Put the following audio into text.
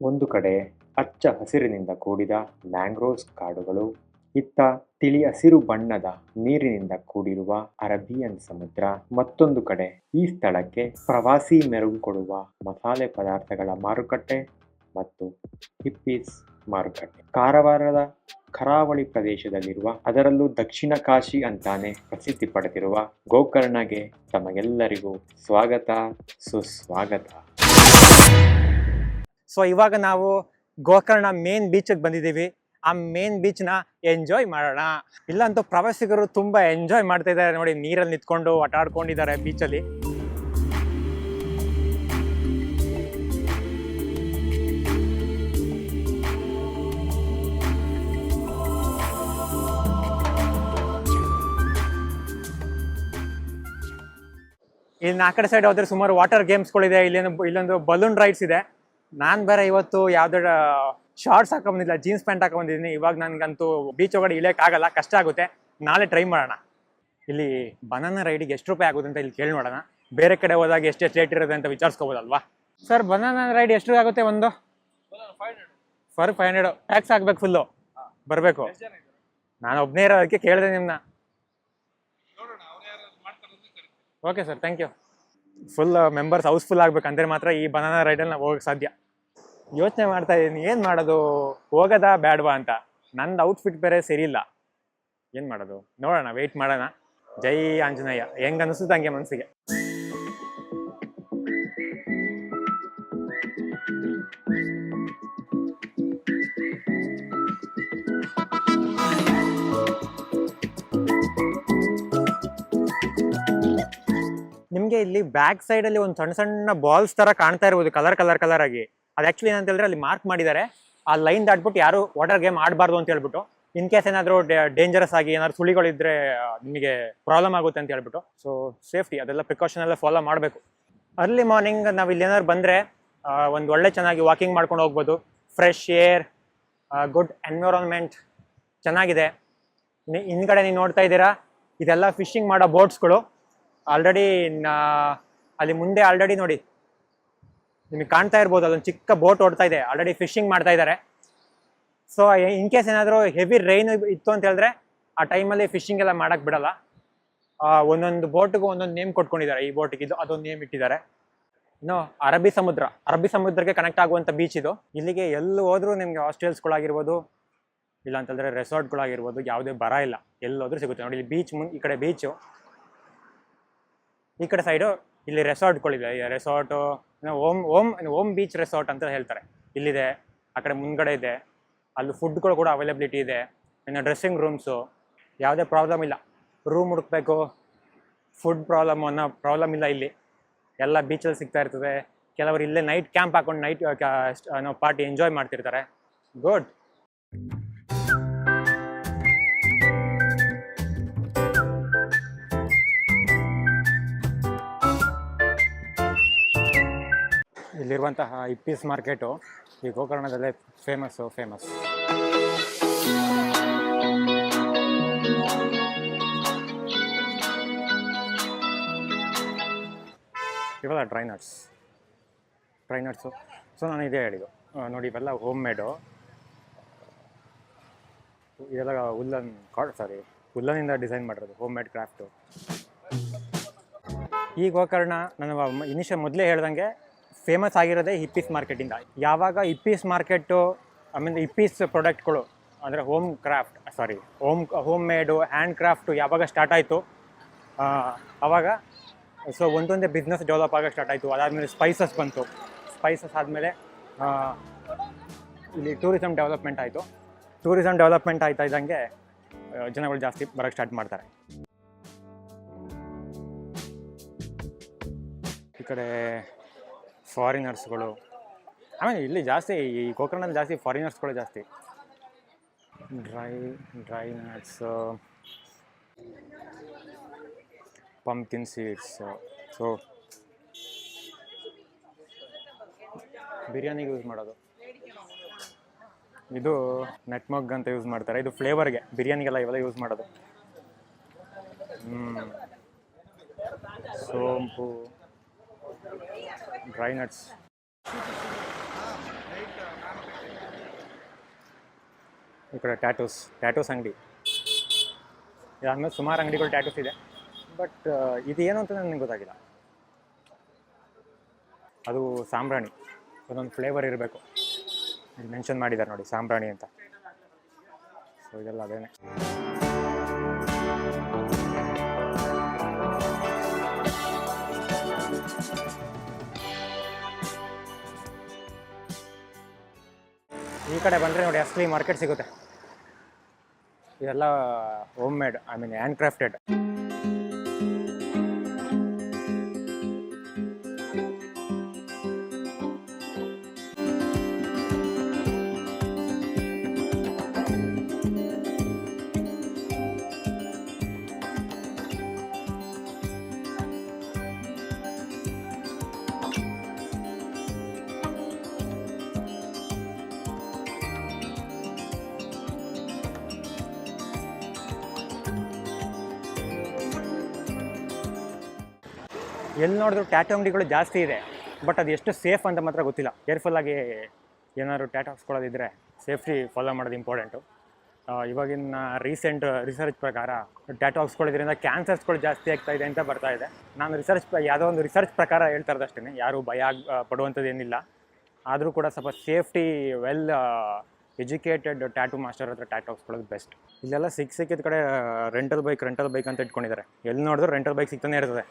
ಒಂದು ಕಡೆ ಹಚ್ಚ ಹಸಿರಿನಿಂದ ಕೂಡಿದ ಮ್ಯಾಂಗ್ರೋವ್ಸ್ ಕಾಡುಗಳು, ಇತ್ತ ತಿಳಿ ಹಸಿರು ಬಣ್ಣದ ನೀರಿನಿಂದ ಕೂಡಿರುವ ಅರೇಬಿಯನ್ ಸಮುದ್ರ. ಮತ್ತೊಂದು ಕಡೆ ಈ ಸ್ಥಳಕ್ಕೆ ಪ್ರವಾಸಿ ಮೆರುಗು ಕೊಡುವ ಮಸಾಲೆ ಪದಾರ್ಥಗಳ ಮಾರುಕಟ್ಟೆ ಮತ್ತು ಹಿಪ್ಪೀಸ್ ಮಾರುಕಟ್ಟೆ. ಕಾರವಾರದ ಕರಾವಳಿ ಪ್ರದೇಶದಲ್ಲಿರುವ, ಅದರಲ್ಲೂ ದಕ್ಷಿಣ ಕಾಶಿ ಅಂತಾನೆ ಪ್ರಸಿದ್ಧಿ ಪಡೆದಿರುವ ಗೋಕರ್ಣಗೆ ತಮಗೆಲ್ಲರಿಗೂ ಸ್ವಾಗತ, ಸುಸ್ವಾಗತ. ಸೊ ಇವಾಗ ನಾವು ಗೋಕರ್ಣ ಮೇನ್ ಬೀಚಿಗೆ ಬಂದಿದ್ದೀವಿ. ಆ ಮೇನ್ ಬೀಚ್ನ ಎಂಜಾಯ್ ಮಾಡೋಣ. ಇಲ್ಲಂತೂ ಪ್ರವಾಸಿಗರು ತುಂಬ ಎಂಜಾಯ್ ಮಾಡ್ತಾ ಇದ್ದಾರೆ ನೋಡಿ, ನೀರಲ್ಲಿ ನಿಂತ್ಕೊಂಡು ಆಟ ಆಡ್ಕೊಂಡಿದ್ದಾರೆ ಬೀಚಲ್ಲಿ. ಇನ್ನು ಆ ಕಡೆ ಸೈಡ್ ಹೋದ್ರೆ ಸುಮಾರು ವಾಟರ್ ಗೇಮ್ಸ್ಗಳಿದೆ. ಇಲ್ಲೊಂದು ಬಲೂನ್ ರೈಡ್ಸ್ ಇದೆ. ನಾನು ಬೇರೆ ಇವತ್ತು ಯಾವುದೋ ಶಾರ್ಟ್ಸ್ ಹಾಕೊಂಬಂದಿಲ್ಲ, ಜೀನ್ಸ್ ಪ್ಯಾಂಟ್ ಹಾಕೊಂಬಂದಿದ್ದೀನಿ. ಇವಾಗ ನನಗಂತೂ ಬೀಚ್ ಒಳಗಡೆ ಇಳಿಯೋಕ್ಕಾಗಲ್ಲ, ಕಷ್ಟ ಆಗುತ್ತೆ. ನಾಳೆ ಟ್ರೈ ಮಾಡೋಣ. ಇಲ್ಲಿ ಬನಾನಾ ರೈಡಿಗೆ ಎಷ್ಟು ರೂಪಾಯಿ ಆಗುತ್ತೆ ಅಂತ ಇಲ್ಲಿ ಕೇಳಿ ನೋಡೋಣ. ಬೇರೆ ಕಡೆ ಹೋದಾಗ ಎಷ್ಟೆಷ್ಟು ರೇಟ್ ಇರುತ್ತೆ ಅಂತ ವಿಚಾರಿಸ್ಕೋಬೋದಲ್ವಾ. ಸರ್, ಬನಾನಾ ರೈಡ್ ಎಷ್ಟು ಆಗುತ್ತೆ? ಒಂದು ಫರ್ 500 ಟ್ಯಾಕ್ಸ್ ಹಾಕ್ಬೇಕು, ಫುಲ್ಲು ಬರಬೇಕು. ನಾನು ಒಬ್ಬನೇ ಇರೋದಕ್ಕೆ ಕೇಳಿದೆ ನಿಮ್ಮನ್ನ. Okay sir, thank you. Full members housefull ಆಗ್ಬೇಕಂದ್ರೆ ಮಾತ್ರ ಈ ಬನಾನಾ ರೈಡಲ್ಲಿ ನಾವು ಹೋಗಕ್ಕೆ ಸಾಧ್ಯ. ಯೋಚನೆ ಮಾಡ್ತಾ ಇದ್ದೀನಿ, ಏನು ಮಾಡೋದು, ಹೋಗೋದಾ ಬ್ಯಾಡ್ವಾ ಅಂತ. ನಂದು ಔಟ್ಫಿಟ್ ಬೇರೆ ಸರಿ ಇಲ್ಲ, ಏನು ಮಾಡೋದು ನೋಡೋಣ, ವೆಯ್ಟ್ ಮಾಡೋಣ. ಜೈ ಆಂಜನೇಯ. ಹೆಂಗೆ ಅನಿಸುತ್ತೆ ಹಂಗೆ ಮನಸ್ಸಿಗೆ. ನಿಮಗೆ ಇಲ್ಲಿ ಬ್ಯಾಕ್ ಸೈಡಲ್ಲಿ ಒಂದು ಸಣ್ಣ ಸಣ್ಣ ಬಾಲ್ಸ್ ಥರ ಕಾಣ್ತಾ ಇರ್ಬೋದು, ಕಲರ್ ಆಗಿ. ಅದು ಆ್ಯಕ್ಚುಲಿ ಏನಂತ ಹೇಳಿದ್ರೆ ಅಲ್ಲಿ ಮಾರ್ಕ್ ಮಾಡಿದ್ದಾರೆ. ಆ ಲೈನ್ ದಾಟ್ಬಿಟ್ಟು ಯಾರು ವಾಟರ್ ಗೇಮ್ ಆಡಬಾರ್ದು ಅಂತ ಹೇಳ್ಬಿಟ್ಟು, ಇನ್ ಕೇಸ್ ಏನಾದರೂ ಡೇಂಜರಸ್ ಆಗಿ ಏನಾದ್ರು ಸುಳಿಗಳಿದ್ರೆ ನಿಮಗೆ ಪ್ರಾಬ್ಲಮ್ ಆಗುತ್ತೆ ಅಂತ ಹೇಳ್ಬಿಟ್ಟು. ಸೊ ಸೇಫ್ಟಿ ಅದೆಲ್ಲ ಪ್ರಿಕಾಷನ್ ಎಲ್ಲ ಫಾಲೋ ಮಾಡಬೇಕು. ಅರ್ಲಿ ಮಾರ್ನಿಂಗ್ ನಾವು ಇಲ್ಲಿ ಏನಾದ್ರು ಬಂದರೆ ಒಂದು ಒಳ್ಳೆ ಚೆನ್ನಾಗಿ ವಾಕಿಂಗ್ ಮಾಡ್ಕೊಂಡು ಹೋಗ್ಬೋದು. ಫ್ರೆಶ್ ಏರ್, ಗುಡ್ ಎನ್ವಿರಾನ್ಮೆಂಟ್ ಚೆನ್ನಾಗಿದೆ. ಹಿಂದ್ಗಡೆ ನೀವು ನೋಡ್ತಾ ಇದ್ದೀರಾ, ಇದೆಲ್ಲ ಫಿಶಿಂಗ್ ಮಾಡೋ ಬೋಟ್ಸ್ಗಳು. ಆಲ್ರೆಡಿ ಅಲ್ಲಿ ಮುಂದೆ ಆಲ್ರೆಡಿ ನೋಡಿ ನಿಮಗೆ ಕಾಣ್ತಾ ಇರ್ಬೋದು, ಅದೊಂದು ಚಿಕ್ಕ ಬೋಟ್ ಓಡ್ತಾ ಇದೆ. ಆಲ್ರೆಡಿ ಫಿಶಿಂಗ್ ಮಾಡ್ತಾ ಇದ್ದಾರೆ. ಸೊ ಇನ್ ಕೇಸ್ ಏನಾದರೂ ಹೆವಿ ರೈನ್ ಇತ್ತು ಅಂತ ಹೇಳಿದ್ರೆ ಆ ಟೈಮಲ್ಲಿ ಫಿಶಿಂಗ್ ಎಲ್ಲ ಮಾಡೋಕ್ಕೆ ಬಿಡಲ್ಲ. ಒಂದೊಂದು ಬೋಟ್ಗೂ ಒಂದೊಂದು ನೇಮ್ ಕೊಟ್ಕೊಂಡಿದ್ದಾರೆ. ಈ ಬೋಟಿಗೆ ಇದು ಅದೊಂದು ನೇಮ್ ಇಟ್ಟಿದ್ದಾರೆ. ಇನ್ನು ಅರಬ್ಬಿ ಸಮುದ್ರಕ್ಕೆ ಕನೆಕ್ಟ್ ಆಗುವಂಥ ಬೀಚ್ ಇದು. ಇಲ್ಲಿಗೆ ಎಲ್ಲಿ ಹೋದ್ರೂ ನಿಮಗೆ ಹಾಸ್ಟೆಲ್ಸ್ಗಳಾಗಿರ್ಬೋದು, ಇಲ್ಲ ಅಂತಂದರೆ ರೆಸಾರ್ಟ್ಗಳಾಗಿರ್ಬೋದು, ಯಾವುದೇ ಬರ ಇಲ್ಲ, ಎಲ್ಲೋದ್ರೂ ಸಿಗುತ್ತೆ ನೋಡಿ. ಇಲ್ಲಿ ಬೀಚ್ ಈ ಕಡೆ ಬೀಚು, ಈ ಕಡೆ ಸೈಡು ಇಲ್ಲಿ ರೆಸಾರ್ಟ್ಗಳಿದೆ. ರೆಸಾರ್ಟು ಓಮ್ ಬೀಚ್ ರೆಸಾರ್ಟ್ ಅಂತ ಹೇಳ್ತಾರೆ. ಇಲ್ಲಿದೆ, ಆ ಕಡೆ ಮುಂದ್ಗಡೆ ಇದೆ. ಅಲ್ಲಿ ಫುಡ್ಗಳು ಕೂಡ ಅವೈಲಬಿಲಿಟಿ ಇದೆ. ಇನ್ನು ಡ್ರೆಸ್ಸಿಂಗ್ ರೂಮ್ಸು, ಯಾವುದೇ ಪ್ರಾಬ್ಲಮ್ ಇಲ್ಲ. ರೂಮ್ ಹುಡುಕ್ಬೇಕು, ಫುಡ್ ಪ್ರಾಬ್ಲಮ್ ಅನ್ನೋ ಪ್ರಾಬ್ಲಮ್ ಇಲ್ಲ. ಇಲ್ಲಿ ಎಲ್ಲ ಬೀಚಲ್ಲಿ ಸಿಗ್ತಾ ಇರ್ತದೆ. ಕೆಲವರು ಇಲ್ಲೇ ನೈಟ್ ಕ್ಯಾಂಪ್ ಹಾಕೊಂಡು ನೈಟ್ ಪಾರ್ಟಿ ಎಂಜಾಯ್ ಮಾಡ್ತಿರ್ತಾರೆ. ಗುಡ್. ಇಲ್ಲಿರುವಂತಹ ಹಿಪ್ಪೀಸ್ ಮಾರ್ಕೆಟು ಈ ಗೋಕರ್ಣದಲ್ಲೇ ಫೇಮಸ್. ಇವೆಲ್ಲ ಡ್ರೈ ನಟ್ಸು. ಸೊ ನಾನು ಇದೇ ಹೇಳಿದ್ದು ನೋಡಿ, ಇವೆಲ್ಲ ಹೋಮ್ ಮೇಡು. ಇದೆಲ್ಲ ಹುಲ್ಲನಿಂದ ಡಿಸೈನ್ ಮಾಡಿರೋದು, ಹೋಮ್ ಮೇಡ್ ಕ್ರಾಫ್ಟು. ಈ ಗೋಕರ್ಣ ನಾನು ಮೊದಲೇ ಹೇಳ್ದಂಗೆ ಫೇಮಸ್ ಆಗಿರೋದೇ ಹಿಪ್ಪೀಸ್ ಮಾರ್ಕೆಟಿಂದ. ಯಾವಾಗ ಹಿಪ್ಪೀಸ್ ಮಾರ್ಕೆಟು ಹಿಪ್ಪೀಸ್ ಪ್ರಾಡಕ್ಟ್ಗಳು ಅಂದರೆ ಹೋಮ್ ಮೇಡು, ಹ್ಯಾಂಡ್ ಕ್ರಾಫ್ಟು ಯಾವಾಗ ಸ್ಟಾರ್ಟ್ ಆಯಿತು, ಆವಾಗ ಸೊ ಒಂದೊಂದೇ ಬಿಸ್ನೆಸ್ ಡೆವಲಪ್ ಆಗೋಕ್ಕೆ ಸ್ಟಾರ್ಟ್ ಆಯಿತು. ಅದಾದಮೇಲೆ ಸ್ಪೈಸಸ್ ಬಂತು. ಸ್ಪೈಸಸ್ ಆದಮೇಲೆ ಇಲ್ಲಿ ಟೂರಿಸಮ್ ಡೆವಲಪ್ಮೆಂಟ್ ಆಯಿತು. ಟೂರಿಸಮ್ ಡೆವಲಪ್ಮೆಂಟ್ ಆಯ್ತಾ ಇದ್ದಂಗೆ ಜನಗಳು ಜಾಸ್ತಿ ಬರೋಕ್ಕೆ ಸ್ಟಾರ್ಟ್ ಮಾಡ್ತಾರೆ. ಈ ಕಡೆ ಫಾರಿನರ್ಸ್ಗಳು, ಆಮೇಲೆ ಇಲ್ಲಿ ಜಾಸ್ತಿ ಈ ಗೋಕರ್ಣದಲ್ಲಿ ಜಾಸ್ತಿ ಫಾರಿನರ್ಸ್ಗಳು ಜಾಸ್ತಿ. Dry nuts, pumpkin seeds. So ಬಿರಿಯಾನಿಗೆ ಯೂಸ್ ಮಾಡೋದು. ಇದು ನಟ್ಮಗ್ ಅಂತ ಯೂಸ್ ಮಾಡ್ತಾರೆ. ಇದು ಫ್ಲೇವರ್ಗೆ, ಬಿರಿಯಾನಿಗೆಲ್ಲ ಇವೆಲ್ಲ ಯೂಸ್ ಮಾಡೋದು. ಸೋಂಪು, ಡ್ರೈ ನಟ್ಸ್. ಈ ಕಡೆ ಟ್ಯಾಟೂಸ್ ಅಂಗಡಿ ಇದಾದ್ಮೇಲೆ ಸುಮಾರು ಅಂಗಡಿಗಳು ಟ್ಯಾಟೂಸ್ ಇದೆ. ಬಟ್ ಇದು ಏನು ಅಂತ ನನಗೆ ಗೊತ್ತಾಗಿಲ್ಲ. ಅದು ಸಾಂಬ್ರಾಣಿ, ಅದೊಂದು ಫ್ಲೇವರ್ ಇರಬೇಕು. ಇಲ್ಲಿ ಮೆನ್ಷನ್ ಮಾಡಿದ್ದಾರೆ ನೋಡಿ, ಸಾಂಬ್ರಾಣಿ ಅಂತ. ಸೊ ಇದೆಲ್ಲ ಅದೇನೆ. ಈ ಕಡೆ ಬಂದರೆ ನೋಡಿ ಅಸಲಿ ಮಾರ್ಕೆಟ್ ಸಿಗುತ್ತೆ. ಇದೆಲ್ಲ home made, I mean hand crafted. ಎಲ್ಲಿ ನೋಡಿದ್ರು ಟ್ಯಾಟೂ ಅಂಗಡಿಗಳು ಜಾಸ್ತಿ ಇದೆ. ಬಟ್ ಅದು ಎಷ್ಟು ಸೇಫ್ ಅಂತ ಮಾತ್ರ ಗೊತ್ತಿಲ್ಲ. ಕೇರ್ಫುಲ್ಲಾಗಿ ಏನಾದ್ರು ಟ್ಯಾಟೂ ಹಾಕ್ಸ್ಕೊಳ್ಳೋದಿದ್ರೆ ಸೇಫ್ಟಿ ಫಾಲೋ ಮಾಡೋದು ಇಂಪಾರ್ಟೆಂಟು. ಇವಾಗಿನ ರೀಸೆಂಟ್ ರಿಸರ್ಚ್ ಪ್ರಕಾರ ಟ್ಯಾಟೂ ಹಾಕ್ಸ್ಕೊಳ್ಳೋದ್ರಿಂದ ಕ್ಯಾನ್ಸರ್ಸ್ಗಳು ಜಾಸ್ತಿ ಆಗ್ತಾ ಇದೆ ಅಂತ ಬರ್ತಾ ಇದೆ. ನಾನು ಯಾವುದೋ ಒಂದು ರಿಸರ್ಚ್ ಪ್ರಕಾರ ಹೇಳ್ತಾ ಇರೋದು ಅಷ್ಟೇ, ಯಾರೂ ಭಯ ಪಡುವಂಥದ್ದು ಏನಿಲ್ಲ. ಆದರೂ ಕೂಡ ಸ್ವಲ್ಪ safety well educated tattoo master ಹತ್ರ ಟ್ಯಾಟೂ ಹಾಕ್ಸ್ಕೊಳ್ಳೋದು ಬೆಸ್ಟ್. ಇಲ್ಲೆಲ್ಲ ಸಿಕ್ಕಿದ ಕಡೆ ರೆಂಟಲ್ ಬೈಕ್ ಅಂತ ಇಟ್ಕೊಂಡಿದ್ದಾರೆ. ಎಲ್ಲಿ ನೋಡಿದ್ರು ರೆಂಟಲ್ ಬೈಕ್ ಸಿಗ್ತಾನೆ ಇರ್ತದೆ.